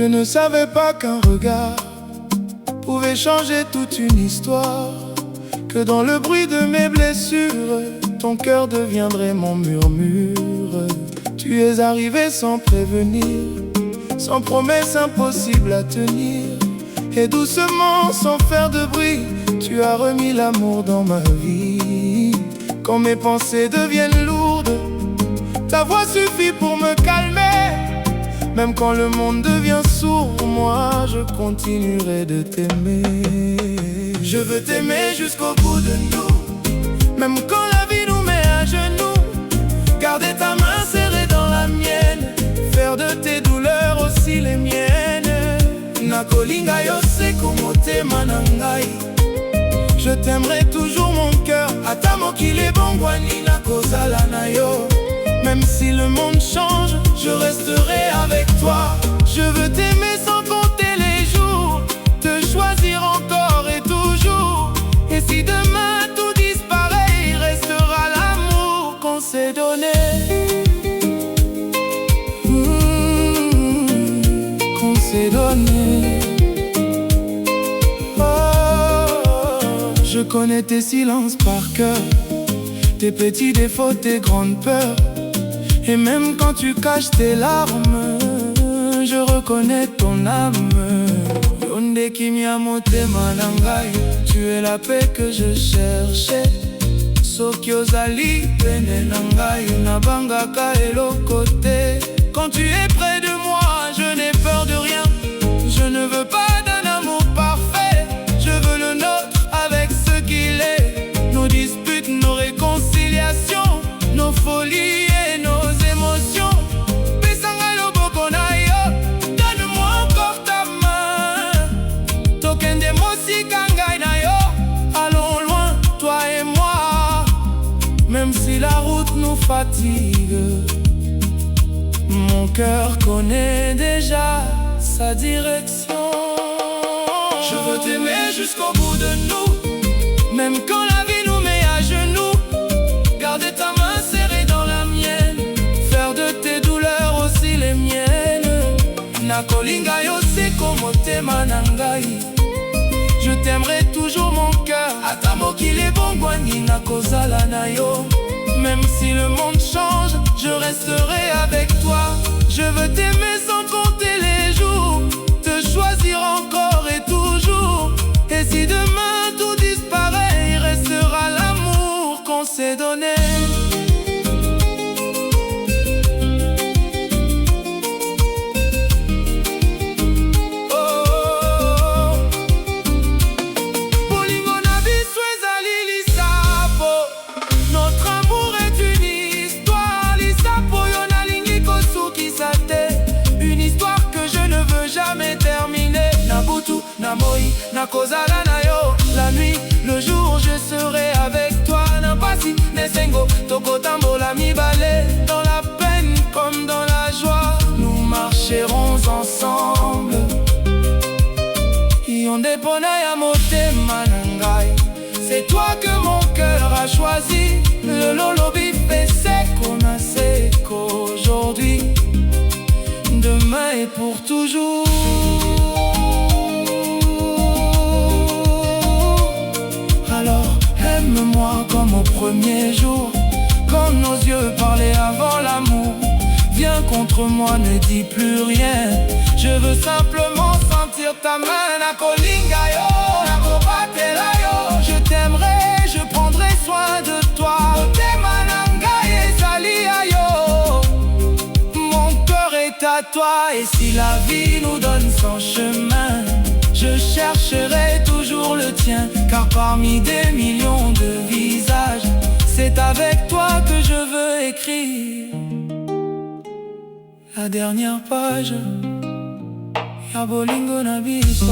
Je ne savais pas qu'un regard pouvait changer toute une histoire, que dans le bruit de mes blessures, ton cœur deviendrait mon murmure. Tu es arrivé sans prévenir, sans promesse impossible à tenir, et doucement, sans faire de bruit, tu as remis l'amour dans ma vie. Quand mes pensées deviennent lourdes, ta voix suffit pour me calmer. Même quand le monde devient sourd, moi je continuerai de t'aimer. Je veux t'aimer jusqu'au bout de nous, même quand la vie nous met à genoux. Garder ta main serrée dans la mienne, faire de tes douleurs aussi les miennes. Nakolinga yose motema na ngai. Je t'aimerai toujours mon cœur, ata mokili bongwani nakozala na yo. Même si le monde change, je resterai avec toi. Je veux t'aimer sans compter les jours, te choisir encore et toujours. Et si demain tout disparaît, il restera l'amour qu'on s'est donné. Qu'on s'est donné. Oh, je connais tes silences par cœur, tes petits défauts, tes grandes peurs. Et même quand tu caches tes larmes, je reconnais ton âme. Yonde kimia motema na ngai, tu es la paix que je cherchais. Soki ozali pene na ngai, nabangaka elokote. Quand tu es près de moi, je n'ai peur de rien. Je ne veux pas d'un amour parfait, je veux le nôtre avec ce qu'il est. Nos disputes, nos réconciliations, nos folies et nos émotions. Allons loin, toi et moi. Même si la route nous fatigue, mon cœur connaît déjà sa direction. Je veux t'aimer jusqu'au bout de nous, même quand la vie nous met à genoux. Garder ta main serrée dans la mienne, faire de tes douleurs aussi les miennes. Nakolinga yose motema na ngai. Je t'aimerai toujours mon cœur, ata mokili bongwani nakozala na yo. Même si le monde change, je resterai avec toi. Je veux t'aimer sans compter les jours, te choisir encore et toujours. Et si demain tout disparaît, il restera l'amour qu'on s'est donné. Namoi, nakozala na yo. La nuit, le jour, je serai avec toi. Napasi, nesengo, tokotambola mibale. Dans la peine comme dans la joie, nous marcherons ensemble. Yonde pona ya motema na ngai. C'est toi que mon cœur a choisi. Le lolobi fait seko na seko. Aujourd'hui, demain et pour toujours. Aime-moi comme au premier jour, quand nos yeux parlaient avant l'amour. Viens contre moi, ne dis plus rien. Je veux simplement sentir ta main. Nakolinga yo, nakobatela yo. Je t'aimerai, je prendrai soin de toi. Motema na ngai ezali yo. Mon cœur est à toi. Et si la vie nous donne son chemin, je chercherai toujours le tien. Car parmi des millions de visages, c'est avec toi que je veux écrire la dernière page. Ya bolingo na biso.